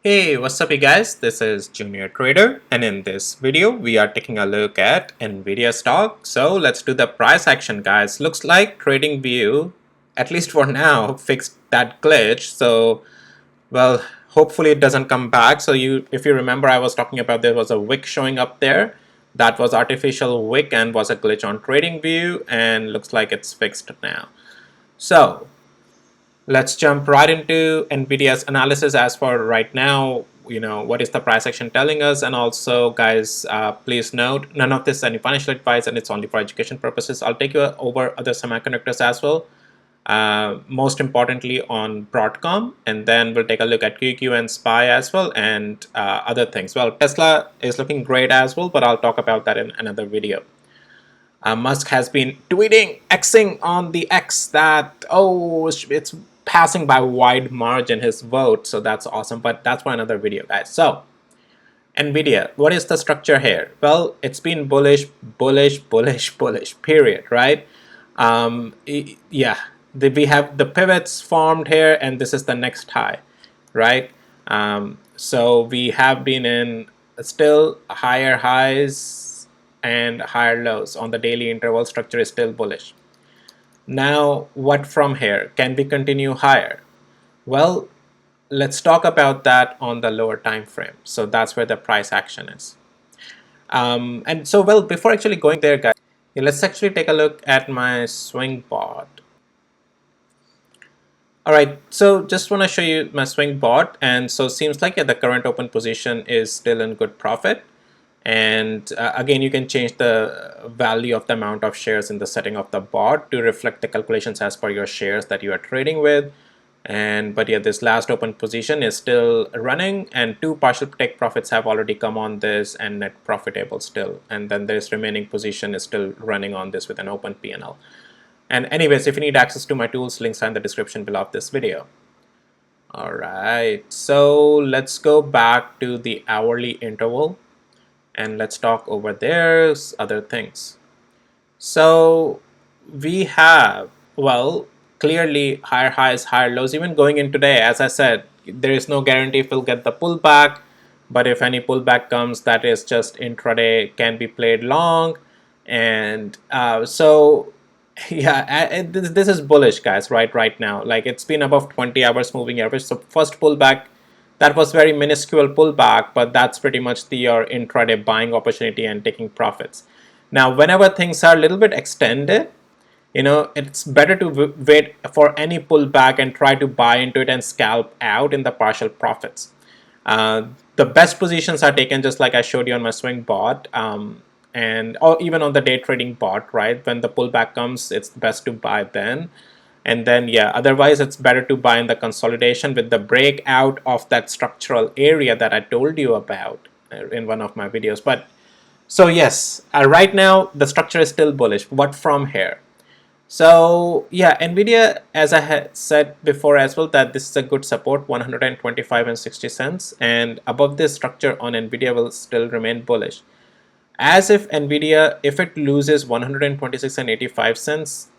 Hey, what's up you guys? This is Junior Trader, and in this video we are taking a look at Nvidia stock. So let's do the price action, guys. Looks like TradingView, at least for now, fixed that glitch. So well, hopefully it doesn't come back. So if you remember, I was talking about there was a wick showing up there. That was artificial wick and was a glitch on TradingView, and looks like it's fixed now. So let's jump right into Nvidia's analysis. As for right now, what is the price action telling us? And also, guys, please note, none of this is any financial advice and it's only for education purposes. I'll take you over other semiconductors as well, most importantly on Broadcom, and then we'll take a look at QQQ and SPY as well, and other things. Well, Tesla is looking great as well, but I'll talk about that in another video. Musk has been tweeting, Xing on the X that, oh, it's passing by wide margin his vote. So that's awesome. But that's for another video, guys. So Nvidia, what is the structure here? Well, it's been bullish, bullish, bullish, bullish, period, right? Yeah, we have the pivots formed here, and this is the next high, right? So we have been in still higher highs and higher lows. On the daily interval, structure is still bullish. Now, what from here? Can we continue higher? Well, let's talk about that on the lower time frame. So that's where the price action is. And so, well, before actually going there, guys, let's actually take a look at my swing bot. All right, so just want to show you my swing bot, and so it seems like the current open position is still in good profit. And again, you can change the value of the amount of shares in the setting of the bot to reflect the calculations as per your shares that you are trading with. But yeah, this last open position is still running, and 2 partial take profits have already come on this, and net profitable still. And then this remaining position is still running on this with an open P&L. And anyways, if you need access to my tools, links are in the description below of this video. All right, so let's go back to the hourly interval and let's talk over there's other things. So we have, well, clearly higher highs, higher lows. Even going in today, as I said, there is no guarantee if we'll get the pullback, but if any pullback comes, that is just intraday, can be played long. And so yeah, this is bullish, guys, right now. Like, it's been above 20 hours moving average. So first pullback, that was very minuscule pullback, but that's pretty much your intraday buying opportunity and taking profits. Now, whenever things are a little bit extended, it's better to wait for any pullback and try to buy into it and scalp out in the partial profits. The best positions are taken just like I showed you on my swing bot, or even on the day trading bot, right? When the pullback comes, it's best to buy then. And then, yeah, otherwise it's better to buy in the consolidation with the breakout of that structural area that I told you about in one of my videos. But so yes, right now the structure is still bullish. What from here? So yeah, Nvidia, as I had said before as well, that this is a good support, 125 and 60 cents, and above this structure on Nvidia will still remain bullish. As if Nvidia, if it loses 126 and 85 cents,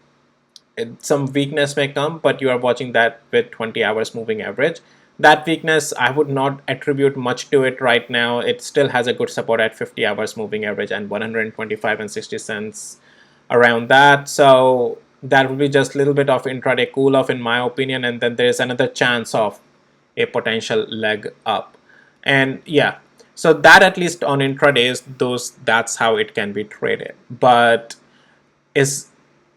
some weakness may come, but you are watching that with 20 hours moving average. That weakness, I would not attribute much to it right now. It still has a good support at 50 hours moving average and 125 and 60 cents around that. So that will be just a little bit of intraday cool off in my opinion, and then there is another chance of a potential leg up. And yeah, so that at least on intradays, that's how it can be traded. But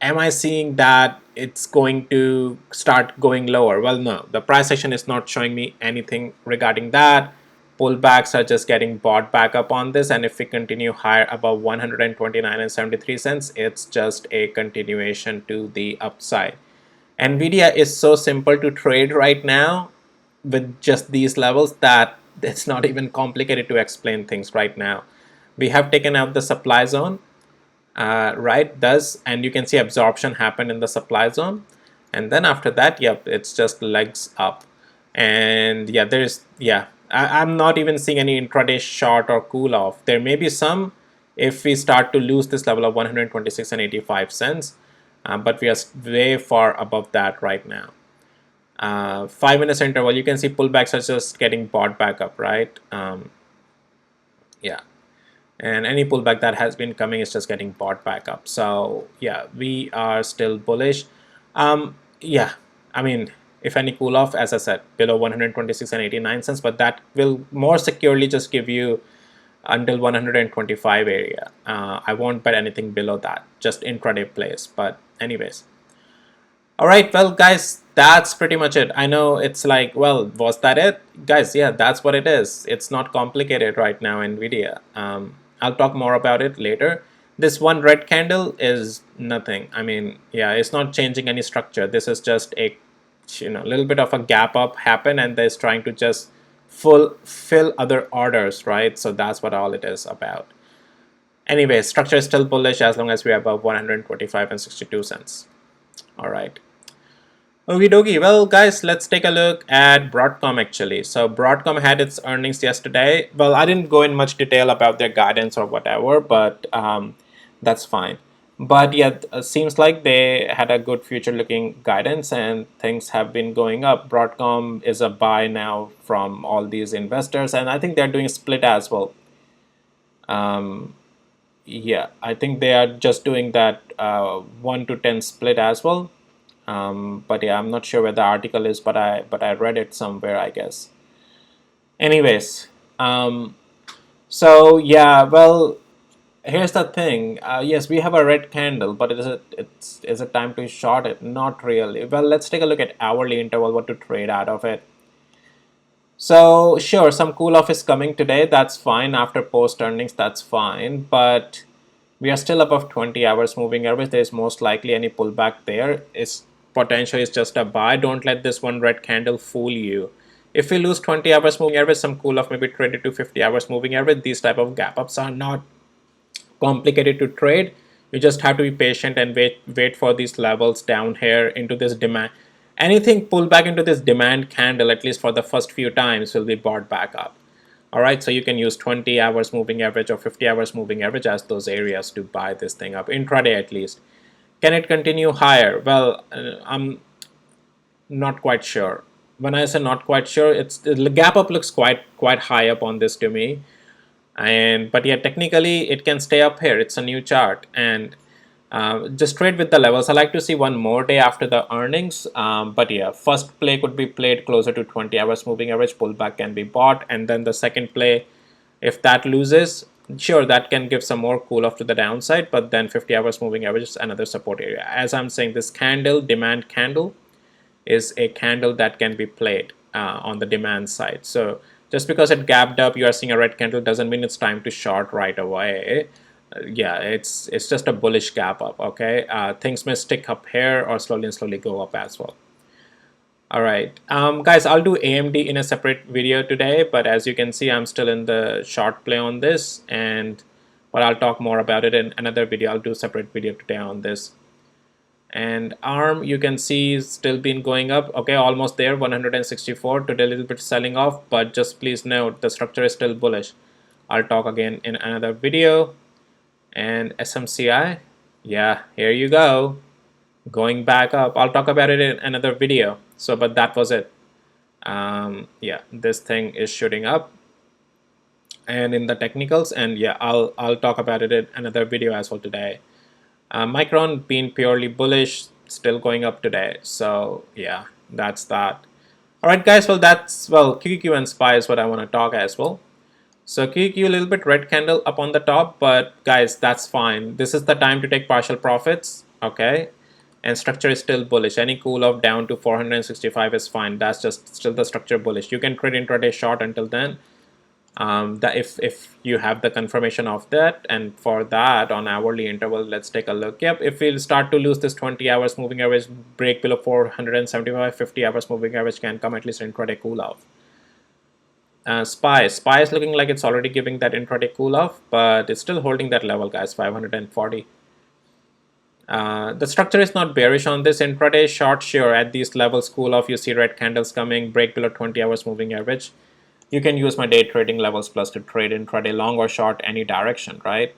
am I seeing that it's going to start going lower? Well, no, the price action is not showing me anything regarding that. Pullbacks are just getting bought back up on this, and if we continue higher above 129 and 73 cents, it's just a continuation to the upside. Nvidia is so simple to trade right now with just these levels that it's not even complicated to explain things right now. We have taken out the supply zone, right, and you can see absorption happen in the supply zone, and then after that, yep, it's just legs up. And yeah, I'm not even seeing any intraday short or cool off. There may be some if we start to lose this level of 126 and 85 cents, but we are way far above that right now. 5 minutes interval, you can see pullbacks are just getting bought back up, right? Yeah, and any pullback that has been coming is just getting bought back up. So yeah, we are still bullish. Yeah, I mean, if any cool off, as I said, below 126 and 89 cents, but that will more securely just give you until 125 area. I won't bet anything below that, just intraday plays. But anyways, all right, well, guys, that's pretty much it. I know it's like, well, was that it? Guys, yeah, that's what it is. It's not complicated right now, Nvidia. I'll talk more about it later. This one red candle is nothing. I mean, yeah, it's not changing any structure. This is just a, little bit of a gap up happen, and there's trying to just fill other orders, right? So that's what all it is about. Anyway, structure is still bullish as long as we're above 125 and 62 cents. All right. Okie dokie. Well, guys, let's take a look at Broadcom actually. So Broadcom had its earnings yesterday. Well, I didn't go in much detail about their guidance or whatever, but that's fine. But yeah, it seems like they had a good future-looking guidance and things have been going up. Broadcom is a buy now from all these investors, and I think they're doing a split as well. Yeah, I think they are just doing that 1 to 10 split as well. But yeah, I'm not sure where the article is, but I read it somewhere, I guess. Anyways, so yeah, well, here's the thing. Yes, we have a red candle, but is it time to short it? Not really. Well, let's take a look at hourly interval, what to trade out of it. So sure, some cool off is coming today. That's fine. After post earnings, that's fine. But we are still above 20 hours moving average. There's most likely any pullback there. It's potential is just a buy. Don't let this one red candle fool you. If we lose 20 hours moving average, some cool off maybe traded to 50 hours moving average. These type of gap ups are not complicated to trade. You just have to be patient and wait for these levels down here into this demand. Anything pull back into this demand candle, at least for the first few times, will be bought back up. All right, so you can use 20 hours moving average or 50 hours moving average as those areas to buy this thing up intraday at least. Can it continue higher? Well, I'm not quite sure. When I say not quite sure, it's the gap up looks quite high up on this to me. But yeah, technically it can stay up here. It's a new chart, and just trade with the levels. I like to see one more day after the earnings, but yeah, first play could be played closer to 20 hours moving average. Pullback can be bought, and then the second play, if that loses, sure, that can give some more cool off to the downside, but then 50 hours moving average is another support area. As I'm saying, this candle, demand candle, is a candle that can be played on the demand side. So just because it gapped up, you are seeing a red candle, doesn't mean it's time to short right away. Yeah, it's just a bullish gap up. Okay, things may stick up here or slowly go up as well. All right, guys, I'll do AMD in a separate video today, but as you can see, I'm still in the short play on this, and but I'll talk more about it in another video. I'll do a separate video today on this. And ARM, you can see, is still been going up. Okay, almost there, 164. Today a little bit selling off, but just please note the structure is still bullish. I'll talk again in another video. And SMCI, yeah, here you go, going back up. I'll talk about it in another video. So, but that was it. Yeah, this thing is shooting up, and in the technicals, and yeah, I'll talk about it in another video as well today. Micron being purely bullish, still going up today. So yeah, that's that. All right, guys. Well, QQQ and SPY is what I want to talk as well. So QQQ a little bit red candle up on the top, but guys, that's fine. This is the time to take partial profits. Okay, and structure is still bullish. Any cool off down to 465 is fine. That's just still the structure bullish. You can trade intraday short until then. That if you have the confirmation of that, and for that on hourly interval, let's take a look. Yep, if we'll start to lose this 20 hours moving average, break below 475, 50 hours moving average can come at least intraday cool off. SPY is looking like it's already giving that intraday cool off, but it's still holding that level, guys, 540. The structure is not bearish on this intraday short. Sure, at these levels cool off, you see red candles coming, break below 20 hours moving average. You can use my day trading levels plus to trade intraday long or short any direction, right?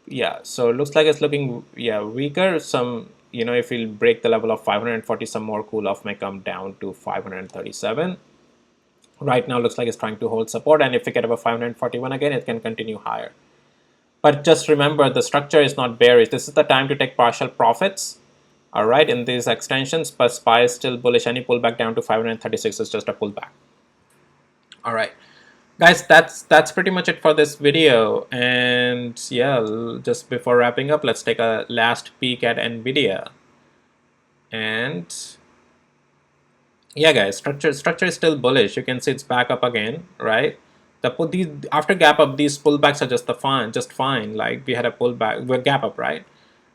Yeah, so it looks like it's looking weaker. you know, if we'll break the level of 540, some more cool off may come down to 537. Right now looks like it's trying to hold support, and if we get above 541 again, it can continue higher. But just remember, the structure is not bearish. This is the time to take partial profits, all right, in these extensions, but SPY is still bullish. Any pullback down to 536 is just a pullback. All right, guys, that's pretty much it for this video. And yeah, just before wrapping up, let's take a last peek at Nvidia. And yeah, guys, structure is still bullish. You can see it's back up again, right? These after gap up, these pullbacks are just fine. Like we had a pullback, we gap up, right?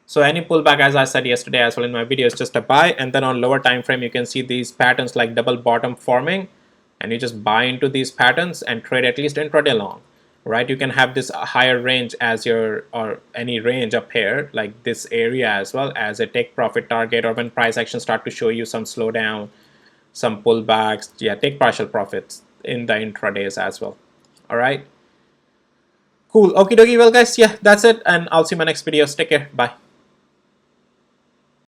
So any pullback, as I said yesterday as well in my video, is just a buy. And then on lower time frame, you can see these patterns like double bottom forming, and you just buy into these patterns and trade at least intraday long, right? You can have this higher range as your, or any range up here, like this area as well as a take profit target, or when price action start to show you some slowdown, some pullbacks, yeah, take partial profits in the intradays as well. All right, cool. Okie dokie. Well, guys, yeah, that's it, and I'll see you in my next video. Take care. Bye.